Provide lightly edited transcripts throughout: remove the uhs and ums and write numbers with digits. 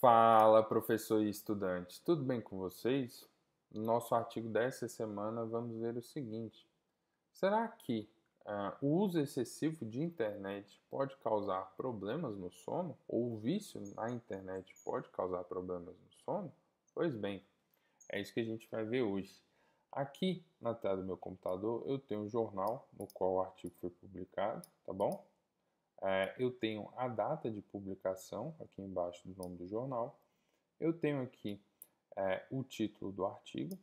Fala, professor e estudante, tudo bem com vocês? No nosso artigo dessa semana, vamos ver o seguinte: será que o uso excessivo de internet pode causar problemas no sono? Ou o vício na internet pode causar problemas no sono? Pois bem, é isso que a gente vai ver hoje. Aqui na tela do meu computador, eu tenho um jornal no qual o artigo foi publicado, tá bom? Eu tenho a data de publicação aqui embaixo do nome do jornal. Eu tenho aqui o título do artigo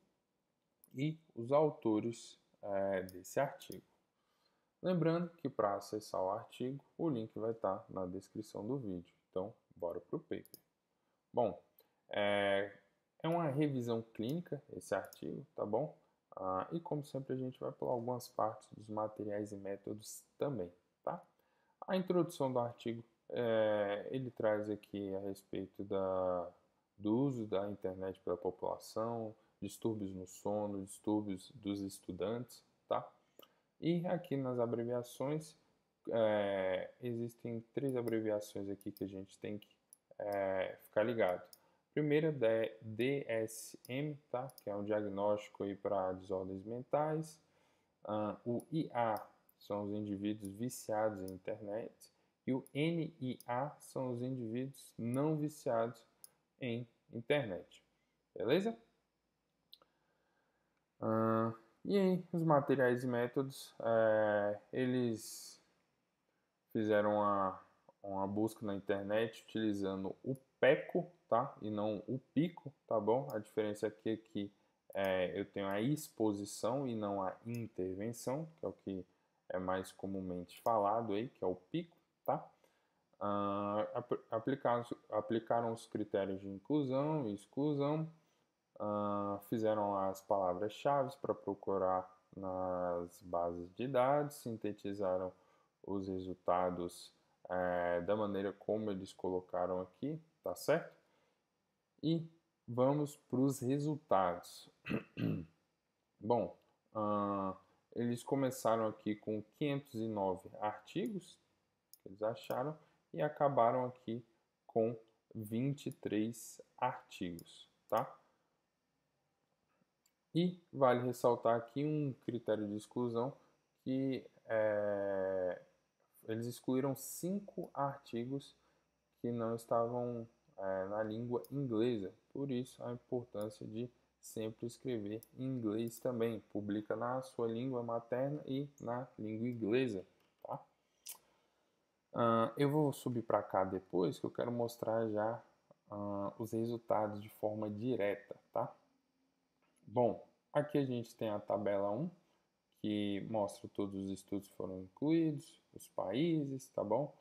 e os autores desse artigo. Lembrando que para acessar o artigo, o link vai estar na descrição do vídeo. Então, bora para o paper. Bom, é uma revisão clínica esse artigo, tá bom? E como sempre a gente vai pular algumas partes dos materiais e métodos também, tá? A introdução do artigo, ele traz aqui a respeito do uso da internet pela população, distúrbios no sono, distúrbios dos estudantes, tá? E aqui nas abreviações, existem três abreviações aqui que a gente tem que ficar ligado. Primeiro é DSM, tá? Que é um diagnóstico para desordens mentais. O IA são os indivíduos viciados em internet. E o NIA são os indivíduos não viciados em internet. Beleza? E aí, os materiais e métodos, eles fizeram uma busca na internet utilizando o PECO, tá? E não o PICO, tá bom? A diferença aqui é que eu tenho a exposição e não a intervenção, que é o que é mais comumente falado aí, que é o PICO, tá? Aplicaram os critérios de inclusão e exclusão, fizeram as palavras-chave para procurar nas bases de dados, sintetizaram os resultados da maneira como eles colocaram aqui, tá certo? E vamos para os resultados. Bom, eles começaram aqui com 509 artigos que eles acharam e acabaram aqui com 23 artigos, tá? E vale ressaltar aqui um critério de exclusão que eles excluíram 5 artigos que não estavam na língua inglesa. Por isso a importância de sempre escrever em inglês também. Publica na sua língua materna e na língua inglesa, tá? Eu vou subir para cá depois que eu quero mostrar já os resultados de forma direta, tá? Bom, aqui a gente tem a tabela 1, que mostra todos os estudos que foram incluídos, os países, tá bom?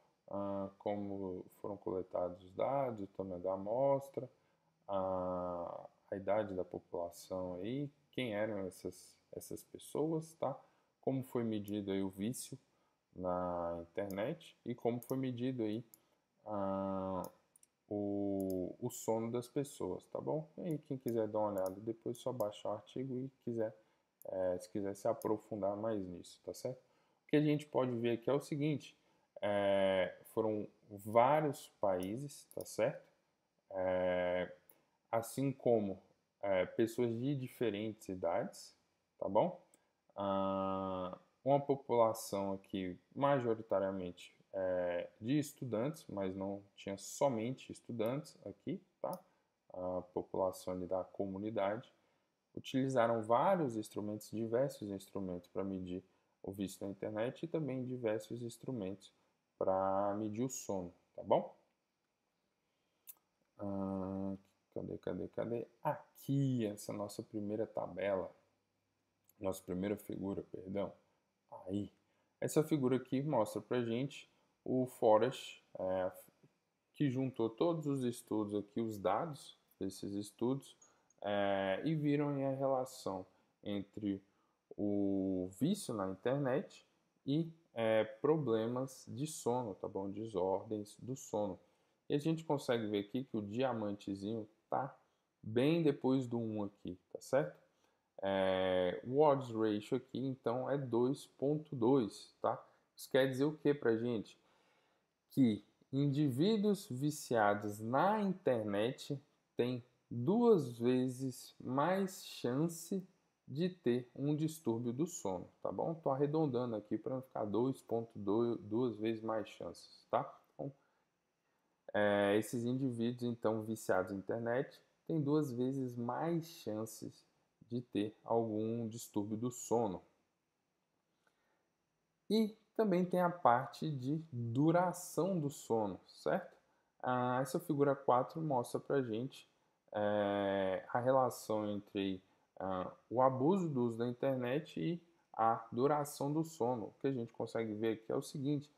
Como foram coletados os dados, o tamanho da amostra, a idade da população aí, quem eram essas pessoas, tá? Como foi medido aí o vício na internet e como foi medido aí o sono das pessoas, tá bom? E aí, quem quiser dar uma olhada depois, só baixa o artigo e se quiser se aprofundar mais nisso, tá certo? O que a gente pode ver aqui é o seguinte, foram vários países, tá certo? Assim como pessoas de diferentes idades, tá bom? Uma população aqui majoritariamente de estudantes, mas não tinha somente estudantes aqui, tá? A população ali da comunidade. Utilizaram vários instrumentos, diversos instrumentos para medir o vício na internet e também diversos instrumentos para medir o sono, tá bom? Cadê? Aqui, essa nossa primeira tabela, nossa primeira figura, perdão. Aí, essa figura aqui mostra pra gente o Forest, que juntou todos os estudos aqui, os dados desses estudos, e viram a relação entre o vício na internet e problemas de sono, tá bom? Desordens do sono. E a gente consegue ver aqui que o diamantezinho tá bem depois do 1 aqui, tá certo? O odds ratio aqui, então, é 2.2, tá? Isso quer dizer o que pra gente? Que indivíduos viciados na internet têm 2 vezes mais chance de ter um distúrbio do sono, tá bom? Estou arredondando aqui para não ficar 2,2, 2 vezes mais chances, tá? Então, esses indivíduos, então, viciados na internet, têm 2 vezes mais chances de ter algum distúrbio do sono. E também tem a parte de duração do sono, certo? Essa figura 4 mostra para a gente a relação entre o abuso do uso da internet e a duração do sono. O que a gente consegue ver aqui é o seguinte,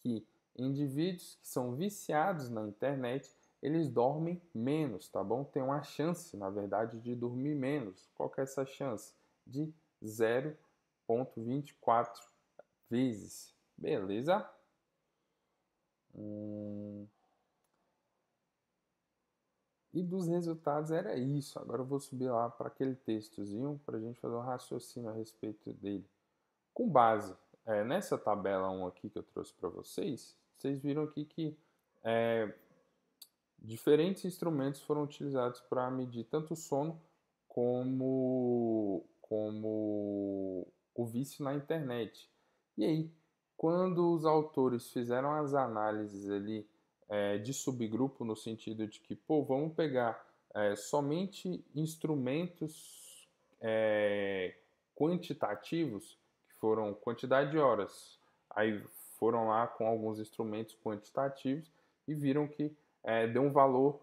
que indivíduos que são viciados na internet, eles dormem menos, tá bom? Tem uma chance, na verdade, de dormir menos. Qual que é essa chance? De 0,24 vezes. Beleza? E dos resultados era isso. Agora eu vou subir lá para aquele textozinho para a gente fazer um raciocínio a respeito dele. Com base nessa tabela 1 aqui que eu trouxe para vocês, vocês viram aqui que diferentes instrumentos foram utilizados para medir tanto o sono como o vício na internet. E aí, quando os autores fizeram as análises ali de subgrupo, no sentido de que, pô, vamos pegar somente instrumentos quantitativos, que foram quantidade de horas, aí foram lá com alguns instrumentos quantitativos e viram que deu um valor,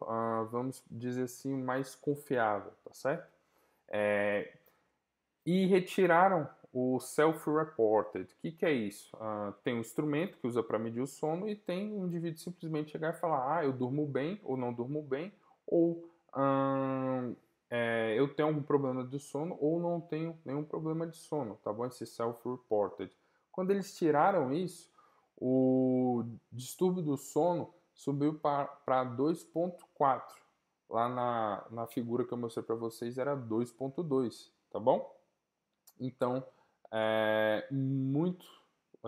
vamos dizer assim, mais confiável, tá certo? E retiraram o self-reported. O que é isso? Tem um instrumento que usa para medir o sono e tem um indivíduo simplesmente chegar e falar: eu durmo bem ou não durmo bem, ou eu tenho algum problema de sono ou não tenho nenhum problema de sono, tá bom? Esse self-reported. Quando eles tiraram isso, o distúrbio do sono subiu para 2,4. Lá na figura que eu mostrei para vocês era 2,2, tá bom? Então, a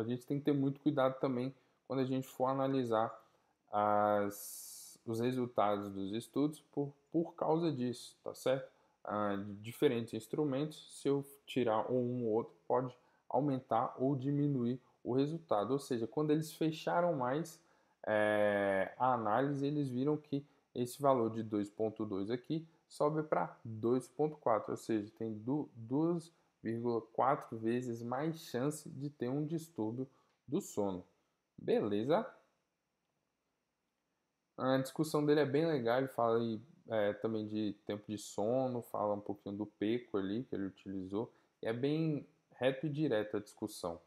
gente tem que ter muito cuidado também quando a gente for analisar os resultados dos estudos por causa disso, tá certo? De diferentes instrumentos, se eu tirar um ou outro, pode aumentar ou diminuir o resultado. Ou seja, quando eles fecharam mais a análise, eles viram que esse valor de 2,2 aqui sobe para 2,4, ou seja, tem 2,4 vezes mais chance de ter um distúrbio do sono. Beleza? A discussão dele é bem legal, ele fala aí, também de tempo de sono, fala um pouquinho do PECO ali que ele utilizou, e é bem reto e direto a discussão.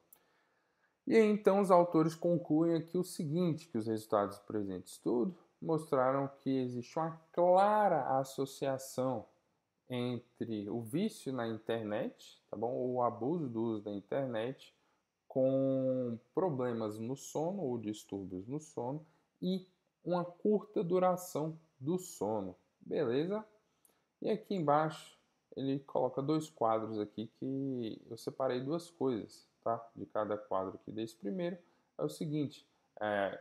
E aí, então os autores concluem aqui o seguinte, que os resultados do presente estudo mostraram que existe uma clara associação entre o vício na internet, tá bom? O abuso do uso da internet com problemas no sono ou distúrbios no sono e uma curta duração do sono, beleza? E aqui embaixo ele coloca 2 quadros aqui que eu separei 2 coisas, tá? De cada quadro aqui desse primeiro é o seguinte: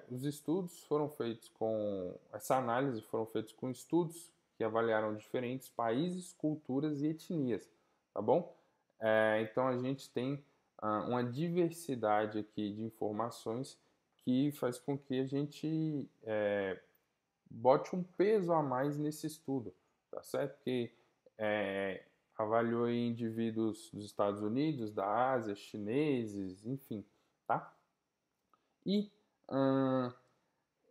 os estudos foram feitos essa análise foram feitos com estudos que avaliaram diferentes países, culturas e etnias, tá bom? Então a gente tem uma diversidade aqui de informações que faz com que a gente bote um peso a mais nesse estudo, tá certo? Porque avaliou indivíduos dos Estados Unidos, da Ásia, chineses, enfim, tá? E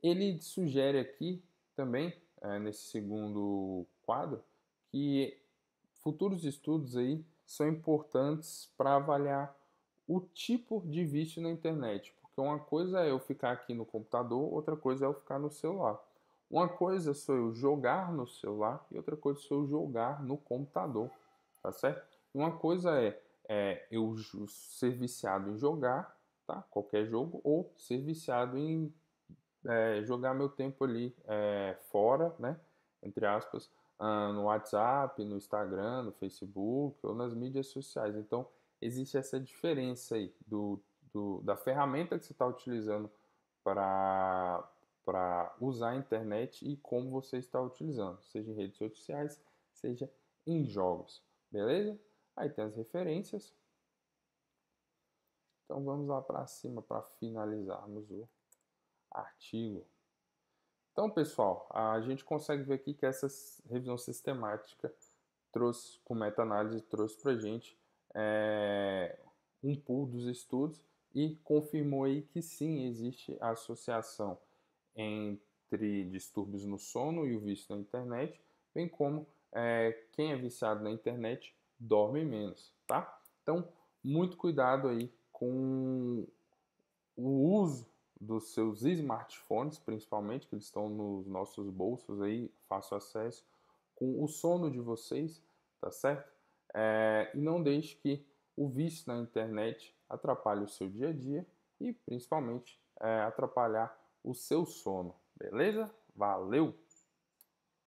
ele sugere aqui também, nesse segundo quadro, que futuros estudos aí são importantes para avaliar o tipo de vício na internet, porque uma coisa é eu ficar aqui no computador, outra coisa é eu ficar no celular. Uma coisa sou eu jogar no celular e outra coisa sou eu jogar no computador, tá certo? Uma coisa eu ser viciado em jogar, tá? Qualquer jogo, ou ser viciado em jogar meu tempo ali fora, né? Entre aspas, no WhatsApp, no Instagram, no Facebook ou nas mídias sociais. Então, existe essa diferença aí da ferramenta que você está utilizando para para usar a internet e como você está utilizando, seja em redes sociais, seja em jogos, beleza? Aí tem as referências. Então vamos lá para cima para finalizarmos o artigo. Então, pessoal, a gente consegue ver aqui que essa revisão sistemática trouxe, com meta-análise, trouxe para a gente um pool dos estudos e confirmou aí que sim, existe a associação entre distúrbios no sono e o vício na internet, bem como quem é viciado na internet dorme menos, tá? Então, muito cuidado aí com o uso dos seus smartphones, principalmente, que eles estão nos nossos bolsos aí, fácil acesso, com o sono de vocês, tá certo? E não deixe que o vício na internet atrapalhe o seu dia a dia e, principalmente, atrapalhar o seu sono, beleza? Valeu!